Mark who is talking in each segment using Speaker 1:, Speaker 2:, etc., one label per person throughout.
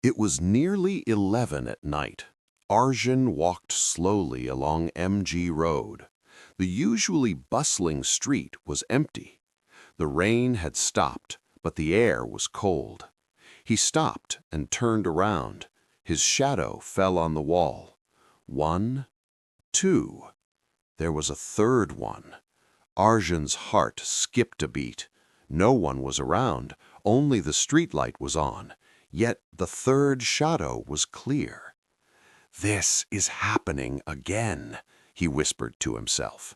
Speaker 1: It was nearly 11 at night. Arjun walked slowly along MG Road. The usually bustling street was empty. The rain had stopped, but the air was cold. He stopped and turned around. His shadow fell on the wall. 1, 2. There was a third one. Arjun's heart skipped a beat. No one was around, only the streetlight was on. Yet the third shadow was clear. "This is happening again," he whispered to himself.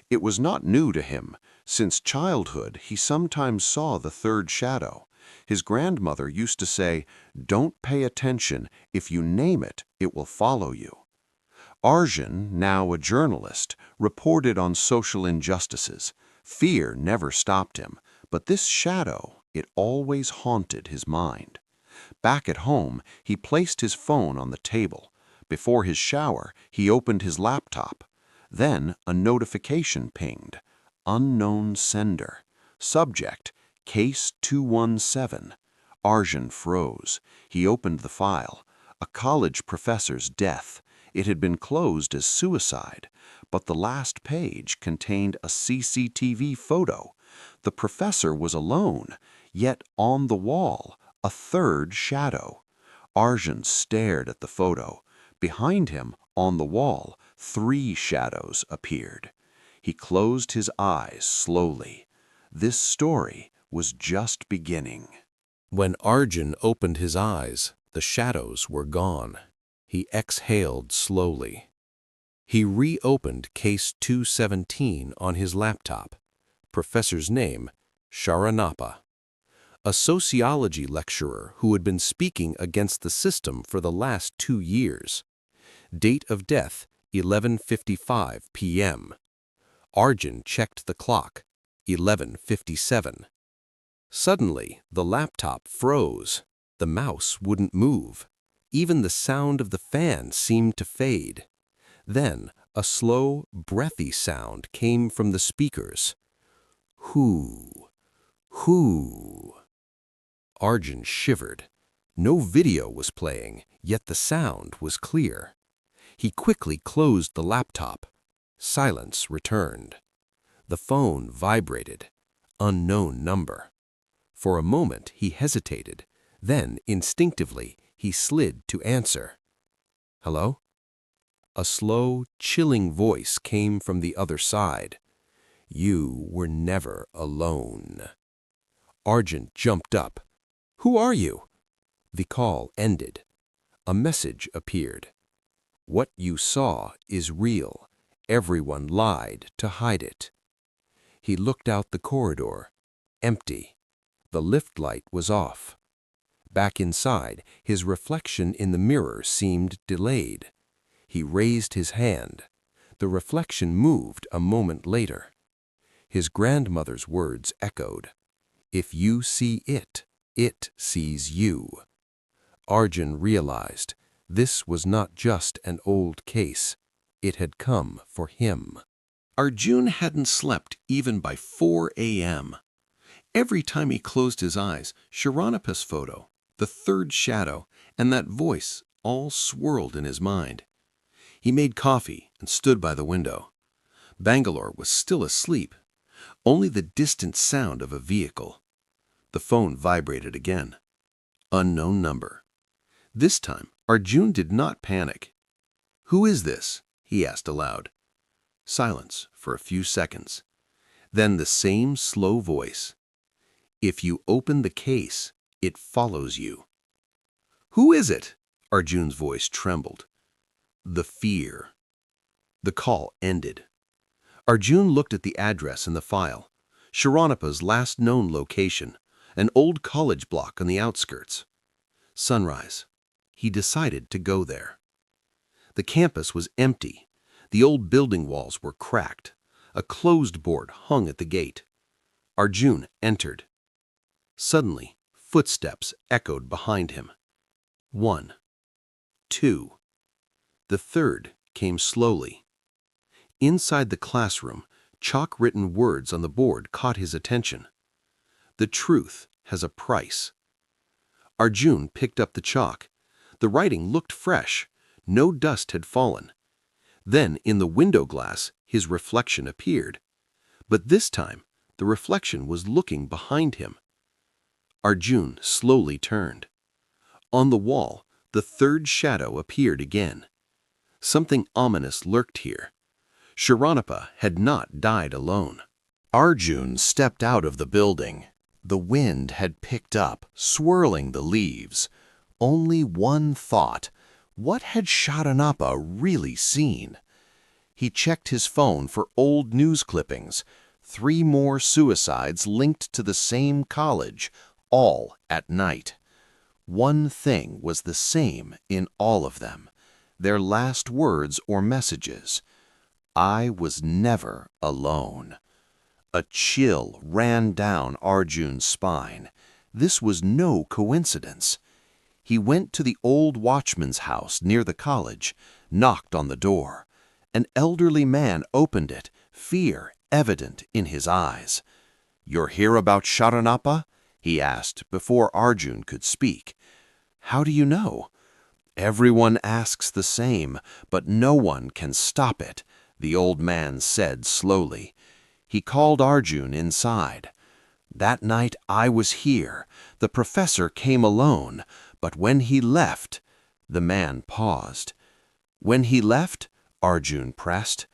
Speaker 1: It was not new to him. Since childhood, he sometimes saw the third shadow. His grandmother used to say, "Don't pay attention. If you name it, it will follow you." Arjun, now a journalist, reported on social injustices. Fear never stopped him, but this shadow, it always haunted his mind. Back at home, he placed his phone on the table. Before his shower, he opened his laptop. Then a notification pinged. Unknown sender. Subject, Case 217. Arjun froze. He opened the file. A college professor's death. It had been closed as suicide, but the last page contained a CCTV photo. The professor was alone, yet on the wall, a third shadow. Arjun stared at the photo. Behind him, on the wall, 3 shadows appeared. He closed his eyes slowly. This story was just beginning.
Speaker 2: When Arjun opened his eyes, the shadows were gone. He exhaled slowly. He reopened Case 217 on his laptop. Professor's name, Sharanappa. A sociology lecturer who had been speaking against the system for the last 2 years. Date of death, 11:55 p.m. Arjun checked the clock, 11:57. Suddenly, the laptop froze. The mouse wouldn't move. Even the sound of the fan seemed to fade. Then, a slow, breathy sound came from the speakers. Hoo, hoo. Arjun shivered. No video was playing, yet the sound was clear. He quickly closed the laptop. Silence returned. The phone vibrated. Unknown number. For a moment he hesitated. Then, instinctively, he slid to answer. "Hello?" A slow, chilling voice came from the other side. "You were never alone." Arjun jumped up. "Who are you?" The call ended. A message appeared. "What you saw is real. Everyone lied to hide it." He looked out the corridor. Empty. The lift light was off. Back inside, his reflection in the mirror seemed delayed. He raised his hand. The reflection moved a moment later. His grandmother's words echoed. "If you see it, it sees you." Arjun realized this was not just an old case. It had come for him. Arjun hadn't slept even by 4 a.m. Every time he closed his eyes, Sharanappa's photo, the third shadow, and that voice all swirled in his mind. He made coffee and stood by the window. Bangalore was still asleep. Only the distant sound of a vehicle. The phone vibrated again. Unknown number. This time, Arjun did not panic. "Who is this?" he asked aloud. Silence for a few seconds. Then the same slow voice. "If you open the case, it follows you." "Who is it?" Arjun's voice trembled. "The fear." The call ended. Arjun looked at the address in the file. Sharanappa's last known location, an old college block on the outskirts. Sunrise. He decided to go there. The campus was empty. The old building walls were cracked. A closed board hung at the gate. Arjun entered. Suddenly, footsteps echoed behind him. 1, 2. The third came slowly. Inside the classroom, chalk-written words on the board caught his attention. "The truth has a price." Arjun picked up the chalk. The writing looked fresh. No dust had fallen. Then, in the window glass, his reflection appeared. But this time, the reflection was looking behind him. Arjun slowly turned. On the wall, the third shadow appeared again. Something ominous lurked here. Sharanapa had not died alone. Arjun stepped out of the building. The wind had picked up, swirling the leaves. Only one thought: what had Sharanapa really seen? He checked his phone for old news clippings. 3 more suicides linked to the same college, all at night. One thing was the same in all of them: their last words or messages. I was never alone. A chill ran down Arjun's spine. This was no coincidence. He went to the old watchman's house near the college, knocked on the door. An elderly man opened it, fear evident in his eyes. "You're here about Sharanapa?" he asked before Arjun could speak. "How do you know?" "Everyone asks the same, but no one can stop it," the old man said slowly. He called Arjun inside. "That night I was here. The professor came alone, but when he left—" The man paused. "When he left," Arjun pressed,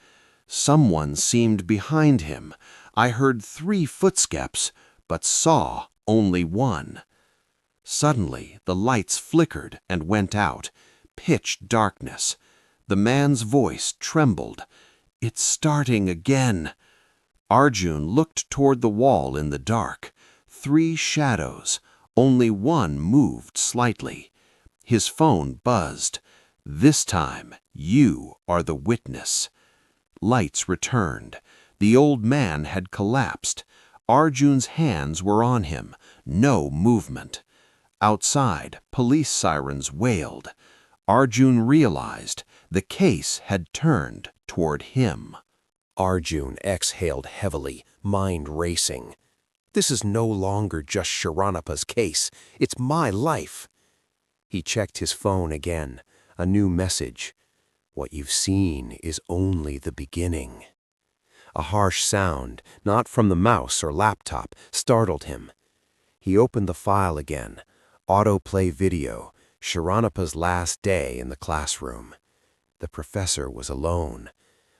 Speaker 2: "someone seemed behind him. I heard 3 footsteps, but saw only 1. Suddenly, the lights flickered and went out. Pitch darkness. The man's voice trembled. It's starting again." Arjun looked toward the wall in the dark. 3 shadows. Only one moved slightly. His phone buzzed. "This time, you are the witness." Lights returned. The old man had collapsed. Arjun's hands were on him. No movement. Outside, police sirens wailed. Arjun realized the case had turned toward him. Arjun exhaled heavily, mind racing. This is no longer just Sharanapa's case. It's my life. He checked his phone again. A new message. "What you've seen is only the beginning." A harsh sound, not from the mouse or laptop, startled him. He opened the file again. Autoplay video. Sharanapa's last day in the classroom. The professor was alone,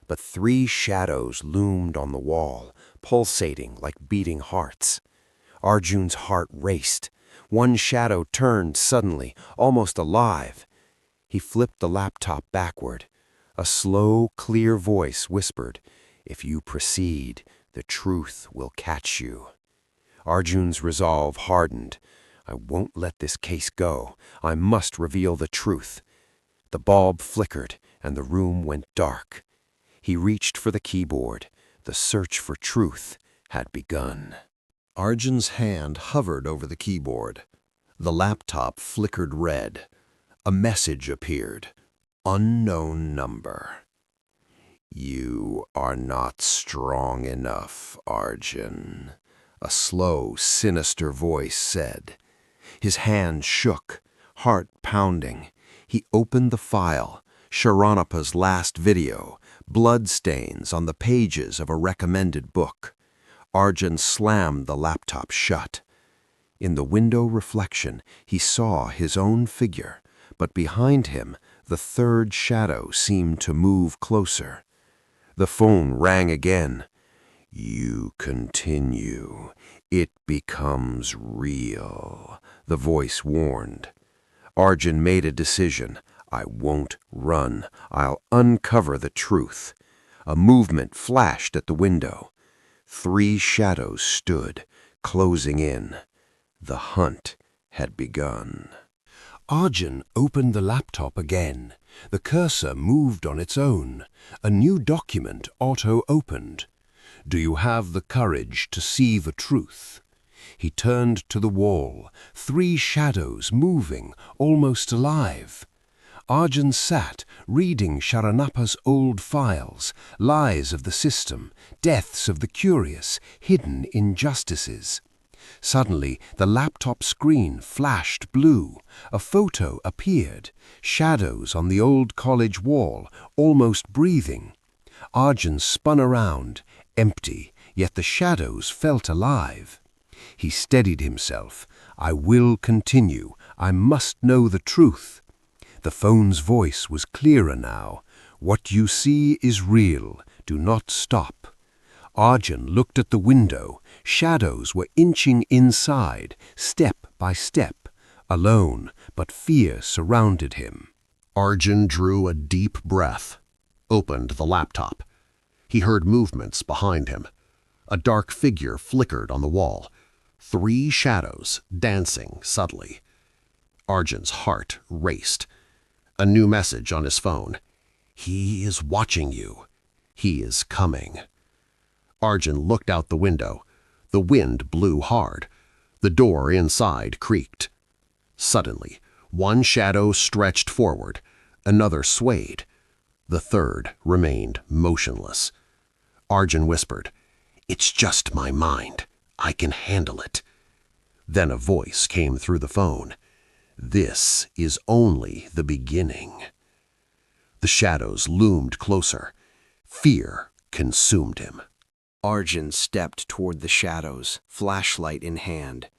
Speaker 2: but 3 shadows loomed on the wall, pulsating like beating hearts. Arjun's heart raced. One shadow turned suddenly, almost alive. He flipped the laptop backward. A slow, clear voice whispered, "If you proceed, the truth will catch you." Arjun's resolve hardened. "I won't let this case go. I must reveal the truth." The bulb flickered, and the room went dark. He reached for the keyboard. The search for truth had begun. Arjun's hand hovered over the keyboard. The laptop flickered red. A message appeared. Unknown number. "You are not strong enough, Arjun," a slow, sinister voice said. His hand shook, heart pounding. He opened the file, Sharanapa's last video, blood stains on the pages of a recommended book. Arjun slammed the laptop shut. In the window reflection, he saw his own figure, but behind him, the third shadow seemed to move closer. The phone rang again. "You continue. It becomes real," the voice warned. Arjun made a decision. "I won't run. I'll uncover the truth." A movement flashed at the window. 3 shadows stood, closing in. The hunt had begun. Arjun opened the laptop again. The cursor moved on its own. A new document auto-opened. "Do you have the courage to see the truth?" He turned to the wall, 3 shadows moving, almost alive. Arjun sat, reading Sharanapa's old files, lies of the system, deaths of the curious, hidden injustices.
Speaker 3: Suddenly, the laptop screen flashed blue. A photo appeared, shadows on the old college wall, almost breathing. Arjun spun around, empty, yet the shadows felt alive. He steadied himself. I will continue. I must know the truth. The phone's voice was clearer now. What you see is real. Do not stop. Arjun looked at the window. Shadows were inching inside, step by step. Alone, but fear surrounded him.
Speaker 1: Arjun drew a deep breath, opened the laptop. He heard movements behind him. A dark figure flickered on the wall. 3 shadows dancing subtly. Arjun's heart raced. A new message on his phone. He is watching you. He is coming. Arjun looked out the window. The wind blew hard. The door inside creaked. Suddenly, one shadow stretched forward. Another swayed. The third remained motionless. Arjun whispered, "It's just my mind. I can handle it." Then a voice came through the phone. "This is only the beginning." The shadows loomed closer. Fear consumed him.
Speaker 2: Arjun stepped toward the shadows, flashlight in hand.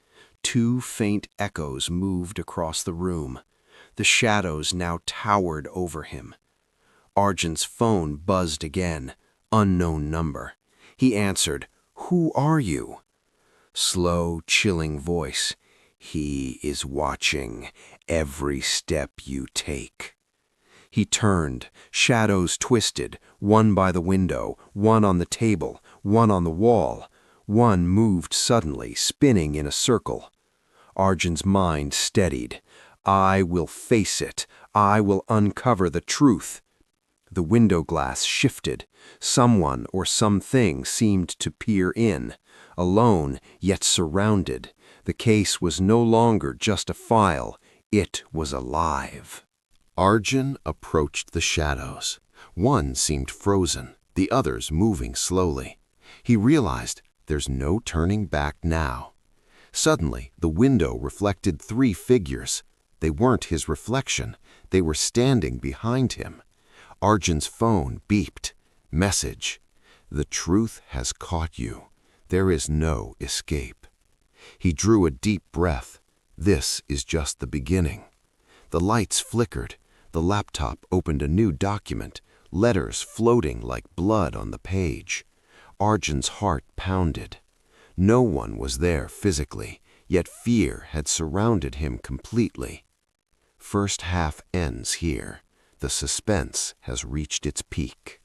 Speaker 2: 2 faint echoes moved across the room. The shadows now towered over him. Arjun's phone buzzed again. Unknown number. He answered, "Who are you?" Slow, chilling voice. "He is watching every step you take." He turned. Shadows twisted, one by the window, one on the table, one on the wall. One moved suddenly, spinning in a circle. Arjun's mind steadied. I will face it. I will uncover the truth. The window glass shifted. Someone or something seemed to peer in. Alone, yet surrounded. The case was no longer just a file. It was alive.
Speaker 1: Arjun approached the shadows. One seemed frozen, the others moving slowly. He realized there's no turning back now. Suddenly, the window reflected 3 figures. They weren't his reflection. They were standing behind him. Arjun's phone beeped. Message: "The truth has caught you. There is no escape." He drew a deep breath. This is just the beginning. The lights flickered. The laptop opened a new document, letters floating like blood on the page. Arjun's heart pounded. No one was there physically, yet fear had surrounded him completely. First half ends here. The suspense has reached its peak.